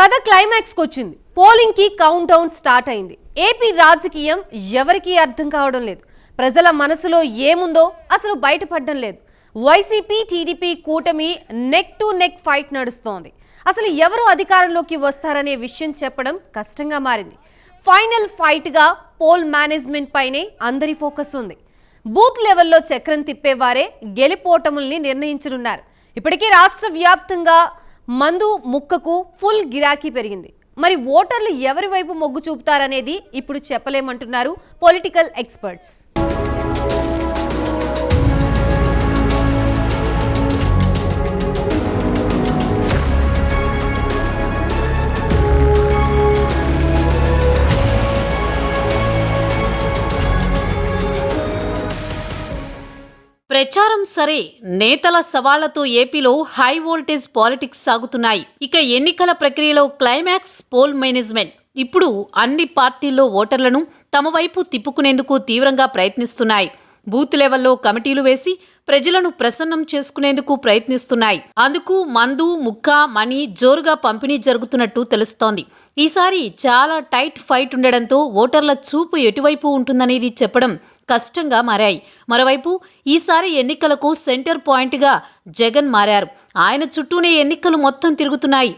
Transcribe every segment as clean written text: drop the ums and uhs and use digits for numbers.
కథ climax కొచ్చింది. Polling కి count down start అయింది. ఏపీ రాజకీయం ఎవరికీ అర్థం కావడం లేదు. ప్రజల మనసులో ఏముందో అసలు బయటపడడం లేదు. వైసీపీ టీడీపీ కూటమి నెక్ టు నెక్ ఫైట్ నడుస్తోంది. అసలు ఎవరు అధికారంలోకి వస్తారనే విషయం చెప్పడం కష్టంగా మారింది. ఫైనల్ ఫైట్ గా పోల్ మేనేజ్మెంట్ పైనే అందరి ఫోకస్ ఉంది. బూత్ లెవెల్లో చక్రం తిప్పేవారే గెలిపోటముల్ని నిర్ణయించనున్నారు. ఇప్పటికీ రాష్ట్ర వ్యాప్తంగా మందు ముక్కకు ఫుల్ గిరాకీ పెరిగింది. మరి ఓటర్లు ఎవరి వైపు మొగ్గు చూపుతారనేది ఇప్పుడు చెప్పలేమంటున్నారు పొలిటికల్ ఎక్స్పర్ట్స్. ప్రచారం సరే, నేతల సవాళ్లతో ఏపీలో హై వోల్టేజ్ పాలిటిక్స్ సాగుతున్నాయి. ఇక ఎన్నికల ప్రక్రియలో క్లైమాక్స్ పోల్ మేనేజ్మెంట్. ఇప్పుడు అన్ని పార్టీల్లో ఓటర్లను తమ వైపు తిప్పుకునేందుకు తీవ్రంగా ప్రయత్నిస్తున్నాయి. బూత్ లెవెల్లో కమిటీలు వేసి ప్రజలను ప్రసన్నం చేసుకునేందుకు ప్రయత్నిస్తున్నాయి. అందుకు మందు ముక్క మనీ జోరుగా పంపిణీ జరుగుతున్నట్టు తెలుస్తోంది. ఈసారి చాలా టైట్ ఫైట్ ఉండడంతో ఓటర్ల చూపు ఎటువైపు ఉంటుందనేది చెప్పడం కష్టంగా మారాయి. మరోవైపు ఈసారి ఎన్నికలకు సెంటర్ పాయింట్గా జగన్ మారారు. ఆయన చుట్టూనే ఎన్నికలు మొత్తం తిరుగుతున్నాయి.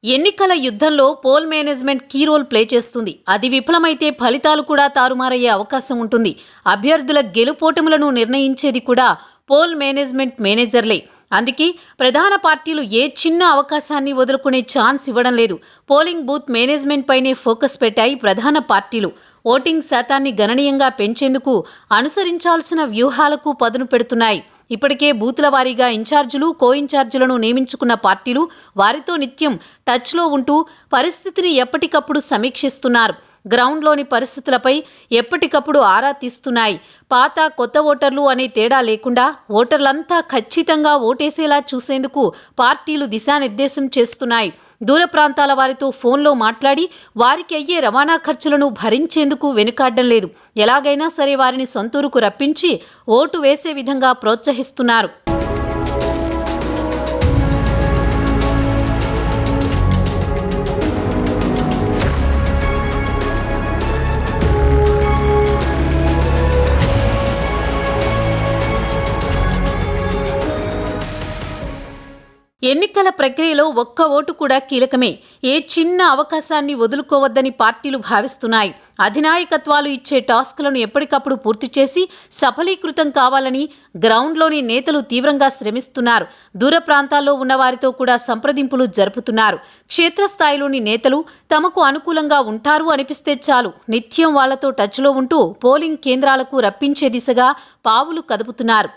ఎన్నికల యుద్ధంలో poll management key role play చేస్తుంది. అది విఫలమైతే ఫలితాలు కూడా తారుమారయ్యే అవకాశం ఉంటుంది. అభ్యర్థుల గెలుపోటములను నిర్ణయించేది కూడా పోల్ మేనేజ్మెంట్ మేనేజర్లే. అందుకే ప్రధాన పార్టీలు ఏ చిన్న అవకాశాన్ని వదులుకునే ఛాన్స్ ఇవ్వడం లేదు. పోలింగ్ బూత్ మేనేజ్మెంట్ పైనే ఫోకస్ పెట్టాయి ప్రధాన పార్టీలు. ఓటింగ్ శాతాన్ని గణనీయంగా పెంచేందుకు అనుసరించాల్సిన వ్యూహాలకు పదును పెడుతున్నాయి. ఇప్పటికే బూతుల వారీగా ఇన్ఛార్జీలు కో ఇన్ఛార్జీలను నియమించుకున్న పార్టీలు వారితో నిత్యం టచ్లో ఉంటూ పరిస్థితిని ఎప్పటికప్పుడు సమీక్షిస్తున్నారు. గ్రౌండ్లోని పరిస్థితులపై ఎప్పటికప్పుడు ఆరా తీస్తున్నాయి. పాత కొత్త ఓటర్లు అనే తేడా లేకుండా ఓటర్లంతా ఖచ్చితంగా ఓటేసేలా చూసేందుకు పార్టీలు దిశానిర్దేశం చేస్తున్నాయి. దూర ప్రాంతాల వారితో ఫోన్లో మాట్లాడి వారికి అయ్యే రవాణా ఖర్చులను భరించేందుకు వెనుకాడడం లేదు. ఎలాగైనా సరే వారిని సొంతూరుకు రప్పించి ఓటు వేసే విధంగా ప్రోత్సహిస్తున్నారు. ఎన్నికల ప్రక్రియలో ఒక్క ఓటు కూడా కీలకమే. ఏ చిన్న అవకాశాన్ని వదులుకోవద్దని పార్టీలు భావిస్తున్నాయి. అధినాయకత్వాలు ఇచ్చే టాస్కులను ఎప్పటికప్పుడు పూర్తి చేసి సఫలీకృతం కావాలని గ్రౌండ్లోని నేతలు తీవ్రంగా శ్రమిస్తున్నారు. దూర ప్రాంతాల్లో ఉన్న వారితో కూడా సంప్రదింపులు జరుపుతున్నారు. క్షేత్రస్థాయిలోని నేతలు తమకు అనుకూలంగా ఉంటారు అనిపిస్తే చాలు నిత్యం వాళ్లతో టచ్లో ఉంటూ పోలింగ్ కేంద్రాలకు రప్పించే దిశగా పావులు కదుపుతున్నారు.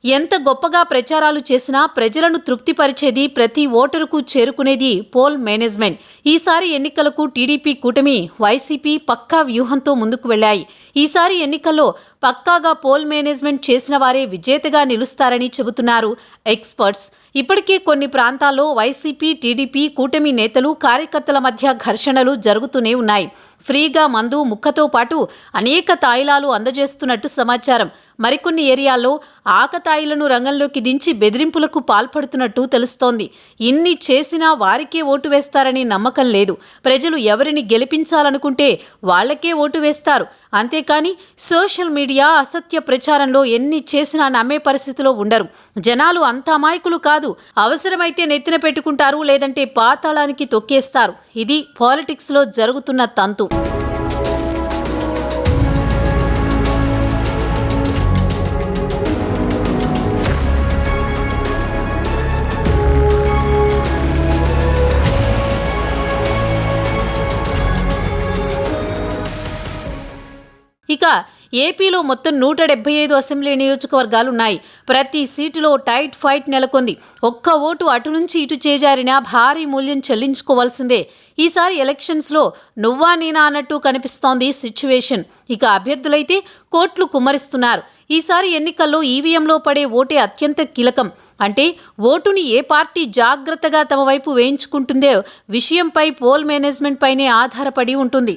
ఎంత గొప్పగా ప్రచారాలు చేసినా ప్రజలను తృప్తిపరిచేది, ప్రతి ఓటరుకు చేరుకునేది పోల్ మేనేజ్మెంట్. ఈసారి ఎన్నికలకు టీడీపీ కూటమి వైసీపీ పక్కా వ్యూహంతో ముందుకు వెళ్లాయి. ఈసారి ఎన్నికల్లో పక్కాగా పోల్ మేనేజ్మెంట్ చేసిన వారే విజేతగా నిలుస్తారని చెబుతున్నారు ఎక్స్పర్ట్స్. ఇప్పటికే కొన్ని ప్రాంతాల్లో వైసీపీ టీడీపీ కూటమి నేతలు కార్యకర్తల మధ్య ఘర్షణలు జరుగుతూనే ఉన్నాయి. ఫ్రీగా మందు ముక్కతో పాటు అనేక తాయిలాలు అందజేస్తున్నట్టు సమాచారం. మరికొన్ని ఏరియాల్లో ఆకతాయిలను రంగంలోకి దించి బెదిరింపులకు పాల్పడుతున్నట్టు తెలుస్తోంది. ఇన్ని చేసినా వారికే ఓటు వేస్తారని నమ్మకం లేదు. ప్రజలు ఎవరిని గెలిపించాలనుకుంటే వాళ్లకే ఓటు వేస్తారు. అంతేకాని సోషల్ మీడియా అసత్య ప్రచారంలో ఎన్ని చేసినా నమ్మే పరిస్థితిలో ఉండరు. జనాలు అంత అమాయకులు కాదు. అవసరమైతే నెత్తిన పెట్టుకుంటారు, లేదంటే పాతాళానికి తొక్కేస్తారు. ఇది పాలిటిక్స్లో జరుగుతున్న తంతు. ఇక ఏపీలో మొత్తం 175 అసెంబ్లీ నియోజకవర్గాలున్నాయి. ప్రతి సీటులో టైట్ ఫైట్ నెలకొంది. ఒక్క ఓటు అటు నుంచి ఇటు చేజారినా భారీ మూల్యం చెల్లించుకోవాల్సిందే. ఈసారి ఎలక్షన్స్లో నువ్వా నేనా అన్నట్టు కనిపిస్తోంది సిచ్యువేషన్. ఇక అభ్యర్థులైతే కోట్లు కుమ్మరిస్తున్నారు. ఈసారి ఎన్నికల్లో ఈవీఎంలో పడే ఓటే అత్యంత కీలకం. అంటే ఓటుని ఏ పార్టీ జాగ్రత్తగా తమ వైపు వేయించుకుంటుందో విషయంపై పోల్ మేనేజ్మెంట్ పైనే ఆధారపడి ఉంటుంది.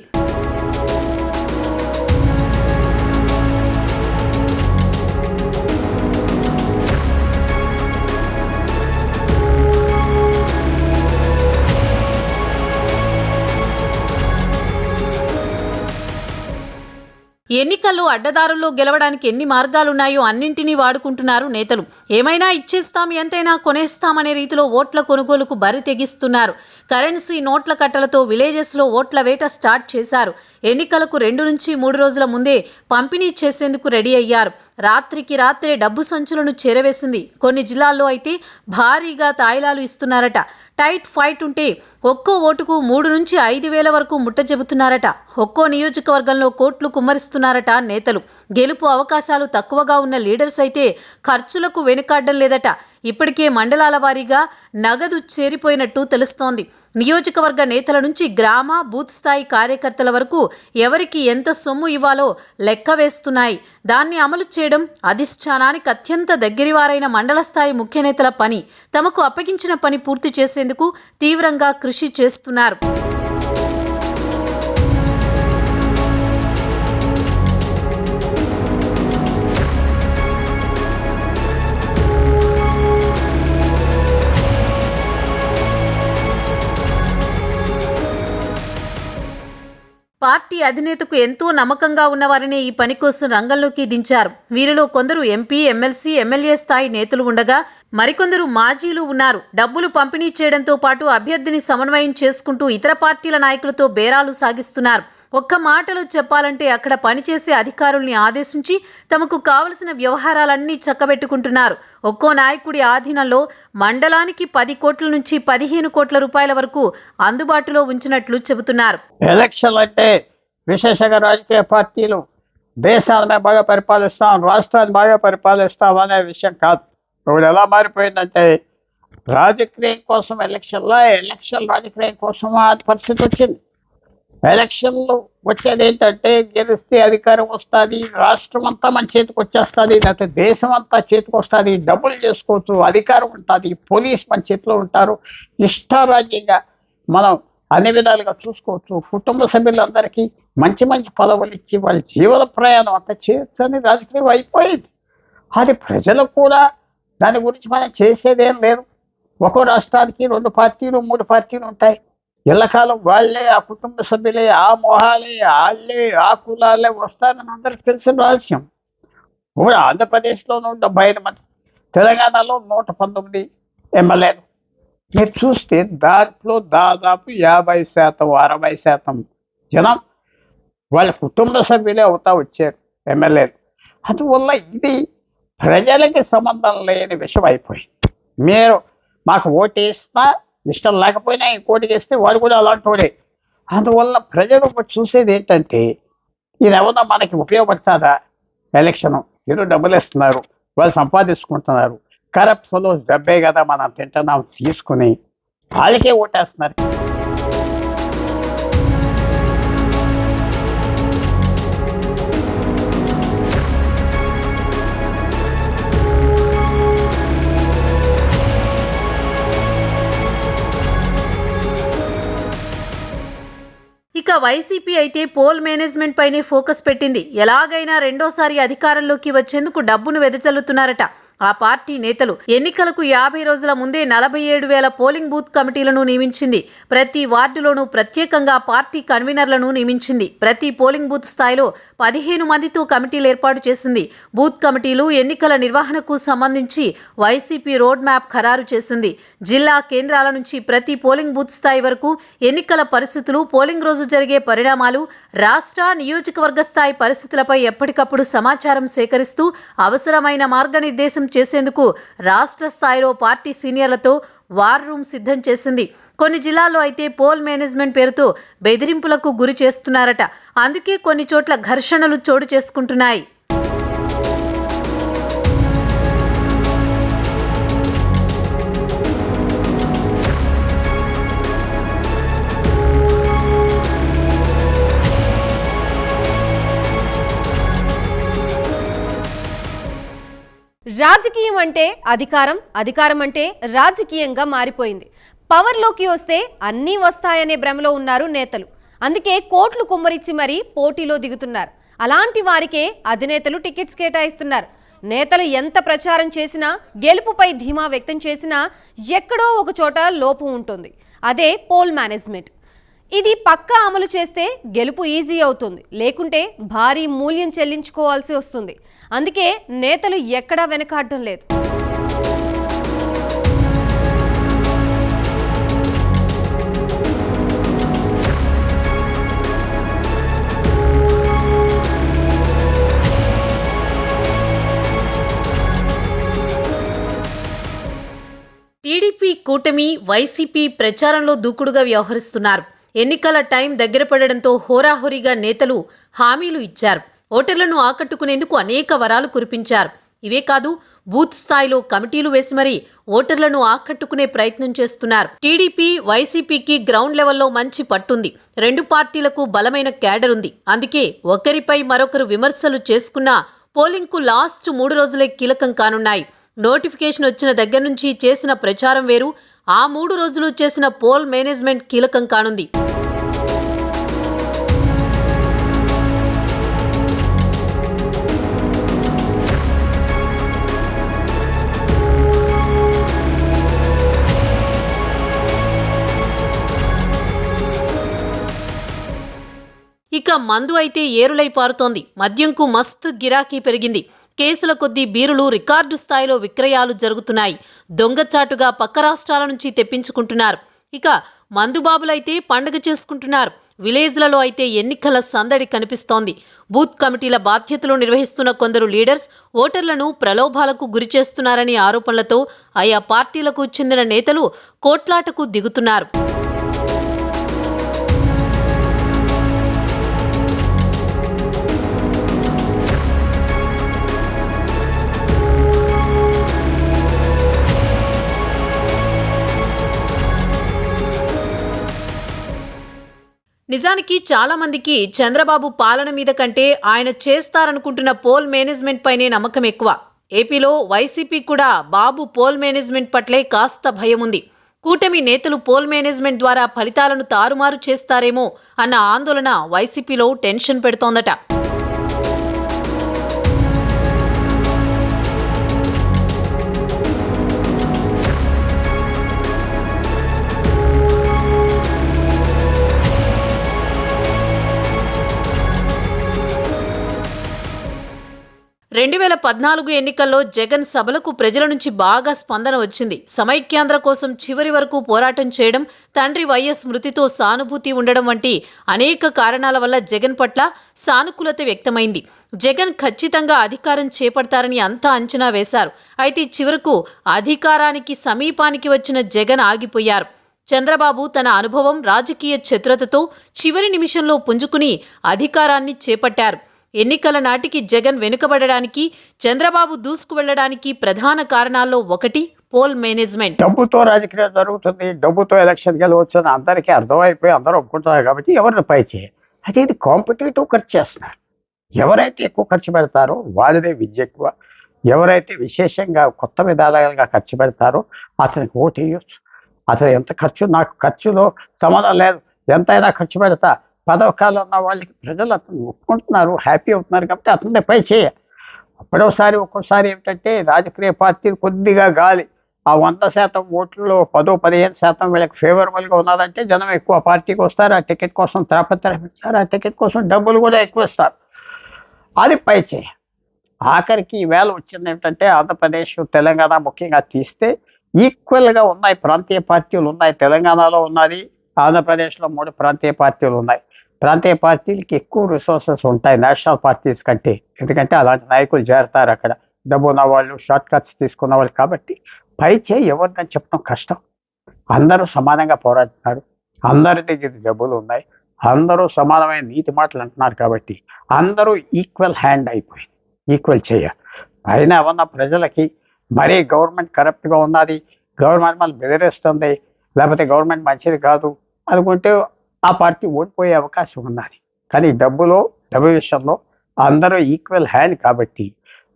ఎన్నికల్లో అడ్డదారుల్లో గెలవడానికి ఎన్ని మార్గాలున్నాయో అన్నింటినీ వాడుకుంటున్నారు నేతలు. ఏమైనా ఇచ్చేస్తాం, ఎంతైనా కొనేస్తామనే రీతిలో ఓట్ల కొనుగోలుకు బరి తెగిస్తున్నారు. కరెన్సీ నోట్ల కట్టలతో విలేజెస్లో ఓట్ల వేట స్టార్ట్ చేశారు. ఎన్నికలకు 2 నుంచి 3 రోజుల ముందే పంపిణీ చేసేందుకు రెడీ అయ్యారు. రాత్రికి రాత్రే డబ్బు సంచులను చేరవేసింది. కొన్ని జిల్లాల్లో అయితే భారీగా తాయిలాలు ఇస్తున్నారట. టైట్ ఫైట్ ఉంటే ఒక్కో ఓటుకు 3 నుంచి 5,000 వరకు ముట్ట చెబుతున్నారట. ఒక్కో నియోజకవర్గంలో కోట్లు కుమ్మరిస్తున్నారట నేతలు. గెలుపు అవకాశాలు తక్కువగా ఉన్న లీడర్స్ అయితే ఖర్చులకు వెనుకాడడం లేదట. ఇప్పటికే మండలాల వారీగా నగదు చేరిపోయినట్టు తెలుస్తోంది. నియోజకవర్గ నేతల నుంచి గ్రామ బూత్ స్థాయి కార్యకర్తల వరకు ఎవరికి ఎంత సొమ్ము ఇవ్వాలో లెక్క వేస్తున్నాయి. దాన్ని అమలు చేయడం అధిష్టానానికి అత్యంత దగ్గరివారైన మండల స్థాయి ముఖ్య నేతల పని. తమకు అప్పగించిన పని పూర్తి చేసేందుకు తీవ్రంగా కృషి చేస్తున్నారు. పార్టీ అధినేతకు ఎంతో నమ్మకంగా ఉన్నవారిని ఈ పని కోసం రంగంలోకి దించారు. వీరిలో కొందరు ఎంపీ, ఎమ్మెల్సీ, ఎమ్మెల్యే స్థాయి నేతలు ఉండగా మరికొందరు మాజీలు ఉన్నారు. డబ్బులు పంపిణీ చేయడంతో పాటు అభ్యర్థిని సమన్వయం చేసుకుంటూ ఇతర పార్టీల నాయకులతో బేరాలు సాగిస్తున్నారు. ఒక్క మాటలో చెప్పాలంటే అక్కడ పనిచేసే అధికారుల్ని ఆదేశించి తమకు కావలసిన వ్యవహారాలన్నీ చక్కబెట్టుకుంటున్నారు. ఒక్కో నాయకుడి ఆధీనంలో మండలానికి 10 కోట్ల నుంచి 15 కోట్ల రూపాయల వరకు అందుబాటులో ఉంచినట్లు చెబుతున్నారు. ఎలక్షన్లు అంటే విశేషంగా రాజకీయ పార్టీలు దేశాన్ని బాగా పరిపాలిస్తాం, రాష్ట్రాన్ని బాగా పరిపాలిస్తాం అనే విషయం కాదు. ఇప్పుడు ఎలా మారిపోయిందంటే రాజకీయం కోసం ఎలక్షన్ రాజకీయం కోసం ఆ పరిస్థితి వచ్చింది. ఎలక్షన్లు వచ్చేది ఏంటంటే గెలిస్తే అధికారం వస్తుంది, రాష్ట్రం అంతా మన చేతికి వచ్చేస్తుంది, లేకపోతే దేశం అంతా చేతికి వస్తుంది, డబ్బులు చేసుకోవచ్చు, అధికారం ఉంటుంది, పోలీస్ మన చేతిలో ఉంటారు, ఇష్టారాజ్యంగా మనం అన్ని విధాలుగా చూసుకోవచ్చు, కుటుంబ సభ్యులందరికీ మంచి మంచి పదవులు ఇచ్చి వాళ్ళ జీవన ప్రయాణం అంతా చేయొచ్చు అని రాజకీయం అయిపోయింది. అది ప్రజలు కూడా దాని గురించి మనం చేసేదేం లేదు. ఒక్కో రాష్ట్రానికి 2 పార్టీలు 3 పార్టీలు ఉంటాయి. ఎల్లకాలం వాళ్ళే, ఆ కుటుంబ సభ్యులే, ఆ మొహాలే, వాళ్ళే, ఆ కులాలే వస్తారని అందరికి తెలిసిన రహస్యం. ఇప్పుడు ఆంధ్రప్రదేశ్లో 175 మంది, తెలంగాణలో 119 ఎమ్మెల్యేలు. మీరు చూస్తే దాంట్లో దాదాపు 50% 60% జనం వాళ్ళ కుటుంబ సభ్యులే అవుతా వచ్చారు ఎమ్మెల్యేలు. అందువల్ల ఇది ప్రజలకి సంబంధం లేని విషయం అయిపోయింది. మీరు మాకు ఓటేసినా ఇష్టం లేకపోయినా ఇంకోటికి వేస్తే వాడు కూడా అలాంటి వాడే. అందువల్ల ప్రజలు చూసేది ఏంటంటే ఇది ఏమన్నా మనకి ఉపయోగపడుతుందా? ఎలక్షను ఏదో డబ్బులు ఇస్తున్నారు, వాళ్ళు సంపాదించుకుంటున్నారు, కరప్ట్ ఫెలోస్ డబ్బే కదా మనం తింటున్నాం తీసుకుని వాళ్ళకే ఓటేస్తున్నారు. ఇక వైసీపీ అయితే పోల్ మేనేజ్మెంట్ పైనే ఫోకస్ పెట్టింది. ఎలాగైనా రెండోసారి అధికారంలోకి వచ్చేందుకు డబ్బును వెదజల్లుతున్నారట ఆ పార్టీ నేతలు. ఎన్నికలకు 50 రోజుల ముందే 47,000 పోలింగ్ బూత్ కమిటీలను నియమించింది. ప్రతి వార్డులోనూ ప్రత్యేకంగా పార్టీ కన్వీనర్లను నియమించింది. ప్రతి పోలింగ్ బూత్ స్థాయిలో 15 మందితో కమిటీలు ఏర్పాటు చేసింది. బూత్ కమిటీలు ఎన్నికల నిర్వహణకు సంబంధించి వైసీపీ రోడ్ మ్యాప్ ఖరారు చేసింది. జిల్లా కేంద్రాల నుంచి ప్రతి పోలింగ్ బూత్ స్థాయి వరకు ఎన్నికల పరిస్థితులు, పోలింగ్ రోజు జరిగే పరిణామాలు, రాష్ట్ర నియోజకవర్గ స్థాయి పరిస్థితులపై ఎప్పటికప్పుడు సమాచారం సేకరిస్తూ అవసరమైన మార్గనిర్దేశం చేసేందుకు రాష్ట్ర స్థాయిలో పార్టీ సీనియర్లతో వార్ రూమ్ సిద్ధం చేసింది. కొన్ని జిల్లాల్లో అయితే పోల్ మేనేజ్మెంట్ పేరుతో బెదిరింపులకు గురి చేస్తున్నారట. అందుకే కొన్ని చోట్ల ఘర్షణలు చోటు చేసుకుంటున్నాయి. రాజకీయం అంటే అధికారం, అధికారం అంటే రాజకీయంగా మారిపోయింది. పవర్లోకి వస్తే అన్నీ వస్తాయనే భ్రమలో ఉన్నారు నేతలు. అందుకే కోట్లు కుమ్మరిచ్చి మరీ పోటీలో దిగుతున్నారు. అలాంటి వారికే అధినేతలు టికెట్స్ కేటాయిస్తున్నారు. నేతలు ఎంత ప్రచారం చేసినా, గెలుపుపై ధీమా వ్యక్తం చేసినా ఎక్కడో ఒక చోట లోపం ఉంటుంది. అదే పోల్ మేనేజ్మెంట్. ఇది పక్కా అమలు చేస్తే గెలుపు ఈజీ అవుతుంది, లేకుంటే భారీ మూల్యం చెల్లించుకోవాల్సి వస్తుంది. అందుకే నేతలు ఎక్కడా వెనకాడడం లేదు. టీడీపీ కూటమి, వైసీపీ ప్రచారంలో దూకుడుగా వ్యవహరిస్తున్నారు. ఎన్నికల టైం దగ్గర పడడంతో హోరాహోరీగా నేతలు హామీలు ఇచ్చారు. ఓటర్లను ఆకట్టుకునేందుకు అనేక వరాలు కురిపించారు. ఇవే కాదు, బూత్ స్థాయిలో కమిటీలు వేసి మరీ ఓటర్లను ఆకట్టుకునే ప్రయత్నం చేస్తున్నారు. టీడీపీ, వైసీపీకి గ్రౌండ్ లెవెల్లో మంచి పట్టుంది. రెండు పార్టీలకు బలమైన క్యాడర్ ఉంది. అందుకే ఒకరిపై మరొకరు విమర్శలు చేసుకున్నా పోలింగ్కు లాస్ట్ 3 రోజులే కీలకం కానున్నాయి. నోటిఫికేషన్ వచ్చిన దగ్గర నుంచి చేసిన ప్రచారం వేరు, ఆ 3 రోజులు చేసిన పోల్ మేనేజ్మెంట్ కీలకం కానుంది. ఇక మందు అయితే ఏరులై పారుతోంది. మద్యంకు మస్తు గిరాకీ పెరిగింది. కేసుల కొద్దీ బీరులు రికార్డు స్థాయిలో విక్రయాలు జరుగుతున్నాయి. దొంగచాటుగా పక్క రాష్ట్రాల నుంచి తెప్పించుకుంటున్నారు. ఇక మందుబాబులైతే పండుగ చేసుకుంటున్నారు. విలేజ్లలో అయితే ఎన్నికల సందడి కనిపిస్తోంది. బూత్ కమిటీల బాధ్యతలు నిర్వహిస్తున్న కొందరు లీడర్స్ ఓటర్లను ప్రలోభాలకు గురిచేస్తున్నారనే ఆరోపణలతో ఆయా పార్టీలకు చెందిన నేతలు కోట్లాటకు దిగుతున్నారు. నిజానికి చాలా మందికి చంద్రబాబు పాలన మీద కంటే ఆయన చేస్తారనుకుంటున్న పోల్ మేనేజ్మెంట్ పైనే నమ్మకం ఎక్కువ. ఏపీలో వైసీపీ కూడా బాబు పోల్ మేనేజ్మెంట్ పట్లే కాస్త భయం ఉంది. కూటమి నేతలు పోల్ మేనేజ్మెంట్ ద్వారా ఫలితాలను తారుమారు చేస్తారేమో అన్న ఆందోళన వైసీపీలో టెన్షన్ పెడుతోందట. రెండు 2014 ఎన్నికల్లో జగన్ సభలకు ప్రజల నుంచి బాగా స్పందన వచ్చింది. సమైక్యాంధ్ర కోసం చివరి వరకు పోరాటం చేయడం, తండ్రి వైఎస్ మృతితో సానుభూతి ఉండడం వంటి అనేక కారణాల వల్ల జగన్ పట్ల సానుకూలత వ్యక్తమైంది. జగన్ ఖచ్చితంగా అధికారం చేపడతారని అంతా అంచనా వేశారు. అయితే చివరకు అధికారానికి సమీపానికి వచ్చిన జగన్ ఆగిపోయారు. చంద్రబాబు తన అనుభవం, రాజకీయ చతురతతో చివరి నిమిషంలో పుంజుకుని అధికారాన్ని చేపట్టారు. ఎన్నికల నాటికి జగన్ వెనుకబడడానికి, చంద్రబాబు దూసుకు వెళ్లడానికి ప్రధాన కారణాల్లో ఒకటి పోల్ మేనేజ్మెంట్. డబ్బుతో రాజకీయం జరుగుతుంది, డబ్బుతో ఎలక్షన్ గెలవచ్చు అని అందరికీ అర్థమైపోయి అందరూ ఒప్పుకుంటున్నారు కాబట్టి ఎవరిని పై చేయాలి. అయితే ఇది కాంపిటేటివ్ ఖర్చు చేస్తున్నారు. ఎవరైతే ఎక్కువ ఖర్చు పెడతారో వాళ్ళదే విద్య ఎక్కువ. ఎవరైతే విశేషంగా కొత్త విధాలుగా ఖర్చు పెడతారో అతనికి ఓటు వేయొచ్చు. అతను ఎంత ఖర్చు, నాకు ఖర్చులో సంబంధం లేదు, ఎంతైనా ఖర్చు పెడతా, పదవకాలు ఉన్న వాళ్ళకి ప్రజలు అతను ఒప్పుకుంటున్నారు, హ్యాపీ అవుతున్నారు కాబట్టి అతనిదే పై చేయ. అప్పుడోసారి ఒక్కోసారి ఏమిటంటే రాజకీయ పార్టీలు కొద్దిగా గాలి, ఆ 100% ఓట్లలో 10-15% వీళ్ళకి ఫేవరబుల్గా ఉన్నదంటే జనం ఎక్కువ పార్టీకి వస్తారు, ఆ టికెట్ కోసం తాపత్రయపడతారు, ఆ టికెట్ కోసం డబ్బులు కూడా ఎక్కువ ఇస్తారు. అది పై చేయ. ఆఖరికి ఈవేళ వచ్చింది ఏమిటంటే ఆంధ్రప్రదేశ్, తెలంగాణ ముఖ్యంగా తీస్తే ఈక్వల్గా ఉన్నాయి ప్రాంతీయ పార్టీలు ఉన్నాయి. తెలంగాణలో ఉన్నది, ఆంధ్రప్రదేశ్లో 3 ప్రాంతీయ పార్టీలు ఉన్నాయి. ప్రాంతీయ పార్టీలకి ఎక్కువ రిసోర్సెస్ ఉంటాయి నేషనల్ పార్టీస్ కంటే. ఎందుకంటే అలాంటి నాయకులు చేరతారు అక్కడ, డబ్బు ఉన్న వాళ్ళు, షార్ట్ కట్స్ తీసుకున్న వాళ్ళు. కాబట్టి పై చేయి ఎవరిదని చెప్పడం కష్టం. అందరూ సమానంగా పోరాడుతున్నారు, అందరి దగ్గర జబ్బులు ఉన్నాయి, అందరూ సమానమైన నీతి మాటలు అంటున్నారు. కాబట్టి అందరూ ఈక్వల్ హ్యాండ్ అయిపోయింది, ఈక్వల్ చేయాలి. అయినా ఉన్న ప్రజలకి మరీ గవర్నమెంట్ కరప్ట్గా ఉన్నది, గవర్నమెంట్ మళ్ళీ బెదిరిస్తుంది, లేకపోతే గవర్నమెంట్ మంచిది కాదు అనుకుంటే ఆ పార్టీ ఓడిపోయే అవకాశం ఉన్నది. కానీ డబ్బు విషయంలో అందరూ ఈక్వల్ హ్యాండ్ కాబట్టి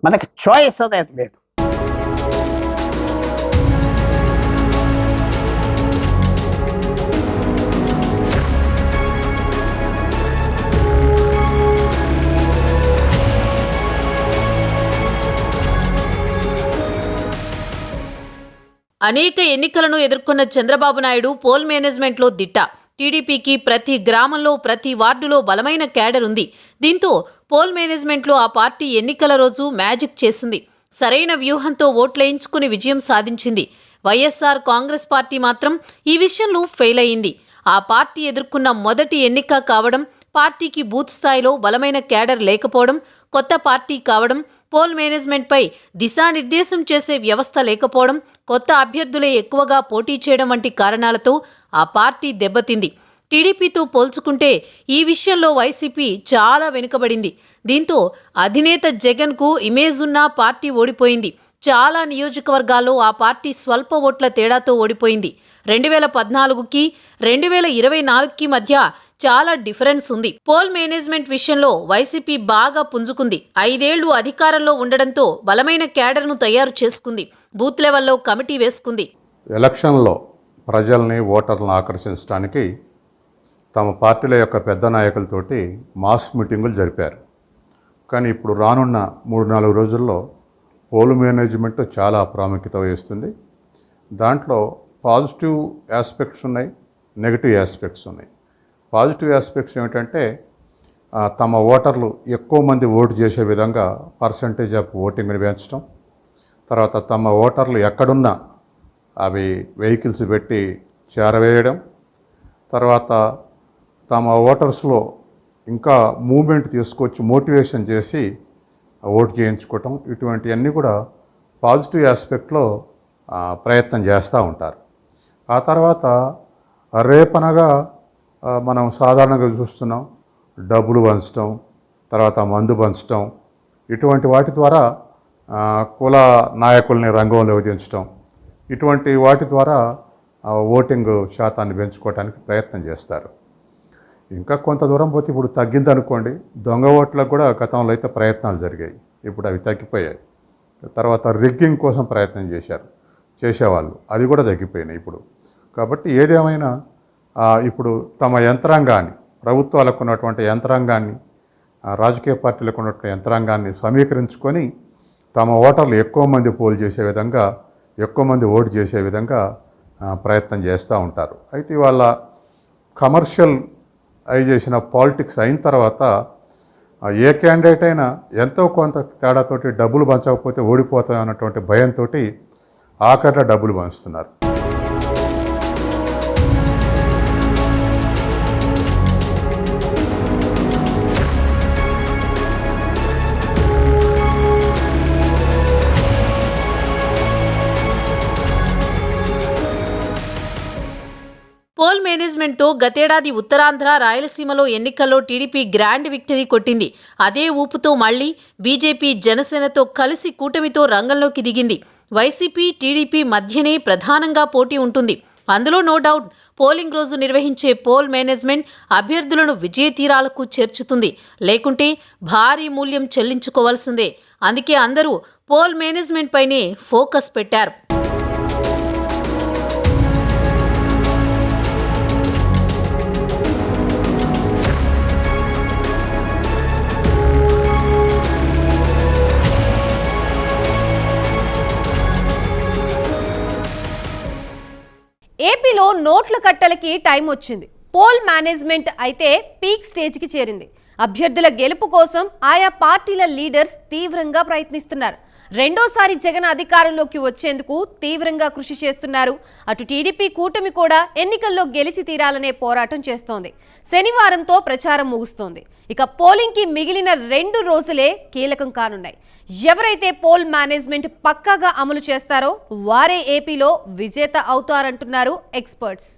మనకి చాయిస్ అనేది లేదు. అనేక ఎన్నికలను ఎదుర్కొన్న చంద్రబాబు నాయుడు పోల్ మేనేజ్మెంట్లో దిట్ట. టీడీపీకి ప్రతి గ్రామంలో ప్రతి వార్డులో బలమైన క్యాడర్ ఉంది. దీంతో పోల్ మేనేజ్మెంట్లో ఆ పార్టీ ఎన్నికల రోజు మ్యాజిక్ చేసింది. సరైన వ్యూహంతో ఓట్లేయించుకుని విజయం సాధించింది. వైఎస్ఆర్ కాంగ్రెస్ పార్టీ మాత్రం ఈ విషయంలో ఫెయిల్ అయింది. ఆ పార్టీ ఎదుర్కొన్న మొదటి ఎన్నిక కావడం, పార్టీకి బూత్ స్థాయిలో బలమైన క్యాడర్ లేకపోవడం, కొత్త పార్టీ కావడం, పోల్ మేనేజ్మెంట్పై దిశానిర్దేశం చేసే వ్యవస్థ లేకపోవడం, కొత్త అభ్యర్థులే ఎక్కువగా పోటీ చేయడం వంటి కారణాలతో ఆ పార్టీ దెబ్బతింది. టీడీపీతో పోల్చుకుంటే ఈ విషయంలో వైసీపీ చాలా వెనుకబడింది. దీంతో అధినేత జగన్కు ఇమేజ్ ఉన్న పార్టీ ఓడిపోయింది. చాలా నియోజకవర్గాల్లో ఆ పార్టీ స్వల్ప ఓట్ల తేడాతో ఓడిపోయింది. 2014కి 2024కి మధ్య చాలా డిఫరెన్స్ ఉంది. పోల్ మేనేజ్మెంట్ విషయంలో వైసీపీ బాగా పుంజుకుంది. 5 ఏళ్లు అధికారంలో ఉండడంతో బలమైన క్యాడర్ను తయారు చేసుకుంది. బూత్ లెవెల్లో కమిటీ వేసుకుంది. ఎలక్షన్లో ప్రజల్ని, ఓటర్లను ఆకర్షించడానికి తమ పార్టీల యొక్క పెద్ద నాయకులతోటి మాస్ మీటింగులు జరిపారు. కానీ ఇప్పుడు రానున్న 3-4 రోజుల్లో పోల్ మేనేజ్మెంట్ చాలా ప్రాముఖ్యత వహిస్తుంది. దాంట్లో పాజిటివ్ ఆస్పెక్ట్స్ ఉన్నాయి, నెగిటివ్ ఆస్పెక్ట్స్ ఉన్నాయి. పాజిటివ్ ఆస్పెక్ట్స్ ఏమిటంటే తమ ఓటర్లు ఎక్కువ మంది ఓటు చేసే విధంగా పర్సంటేజ్ ఆఫ్ ఓటింగ్ని పెంచడం, తర్వాత తమ ఓటర్లు ఎక్కడున్నా అవి వెహికల్స్ పెట్టి చేరవేయడం, తర్వాత తమ ఓటర్స్లో ఇంకా మూవ్మెంట్ తీసుకొచ్చి మోటివేషన్ చేసి ఓటు చేయించుకోవటం, ఇటువంటివన్నీ కూడా పాజిటివ్ ఆస్పెక్ట్లో ప్రయత్నం చేస్తూ ఉంటారు. ఆ తర్వాత రేపనగా మనం సాధారణంగా చూస్తున్నాం, డబ్బులు పంచడం, తర్వాత మందు పంచడం, ఇటువంటి వాటి ద్వారా కుల నాయకుల్ని రంగంలో దించడం, ఇటువంటి వాటి ద్వారా ఓటింగ్ శాతాన్ని పెంచుకోవడానికి ప్రయత్నం చేస్తారు. ఇంకా కొంత దూరం పోతే ఇప్పుడు తగ్గిందనుకోండి, దొంగ ఓట్లకు కూడా గతంలో అయితే ప్రయత్నాలు జరిగాయి, ఇప్పుడు అవి తగ్గిపోయాయి. తర్వాత రిగ్గింగ్ కోసం ప్రయత్నం చేసేవాళ్ళు, అది కూడా తగ్గిపోయినాయి ఇప్పుడు. కాబట్టి ఏదేమైనా ఇప్పుడు తమ యంత్రాంగాన్ని, ప్రభుత్వాలకు ఉన్నటువంటి యంత్రాంగాన్ని, రాజకీయ పార్టీలకు ఉన్నటువంటి యంత్రాంగాన్ని సమీకరించుకొని తమ ఓటర్లు ఎక్కువ మంది పోల్ చేసే విధంగా, ఎక్కువ మంది ఓటు చేసే విధంగా ప్రయత్నం చేస్తూ ఉంటారు. అయితే వాళ్ళ కమర్షియల్ చేసిన పాలిటిక్స్ అయిన తర్వాత ఏ క్యాండిడేట్ అయినా ఎంతో కొంత తేడాతోటి డబ్బులు పంచకపోతే ఓడిపోతాం అన్నటువంటి భయంతో ఆఖరిలో డబ్బులు పంచుతున్నారు. పోల్ మేనేజ్మెంట్తో గతేడాది ఉత్తరాంధ్ర, రాయలసీమలో ఎన్నికల్లో టీడీపీ గ్రాండ్ విక్టరీ కొట్టింది. అదే ఊపుతో మళ్లీ బీజేపీ, జనసేనతో కలిసి కూటమితో రంగంలోకి దిగింది. వైసీపీ, టీడీపీ మధ్యనే ప్రధానంగా పోటీ ఉంటుంది. అందులో నో డౌట్ పోలింగ్ రోజు నిర్వహించే పోల్ మేనేజ్మెంట్ అభ్యర్థులను విజయ తీరాలకు చేర్చుతుంది. లేకుంటే భారీ మూల్యం చెల్లించుకోవాల్సిందే. అందుకే అందరూ పోల్ మేనేజ్మెంట్ పైనే ఫోకస్ పెట్టారు. ఏపీలో నోట్ల కట్టలకి టైం వచ్చింది. పోల్ మేనేజ్మెంట్ అయితే పీక్ స్టేజ్కి చేరింది. అభ్యర్థుల గెలుపు కోసం ఆయా పార్టీల లీడర్స్ తీవ్రంగా ప్రయత్నిస్తున్నారు. రెండోసారి జగన్ అధికారంలోకి వచ్చేందుకు తీవ్రంగా కృషి చేస్తున్నారు. అటు టీడీపీ కూటమి కూడా ఎన్నికల్లో గెలిచి తీరాలనే పోరాటం చేస్తోంది. శనివారంతో ప్రచారం ముగుస్తోంది. ఇక పోలింగ్ కి మిగిలిన 2 రోజులే కీలకం కానున్నాయి. ఎవరైతే పోల్ మేనేజ్మెంట్ పక్కాగా అమలు చేస్తారో వారే ఏపీలో విజేత అవుతారంటున్నారు ఎక్స్పర్ట్స్.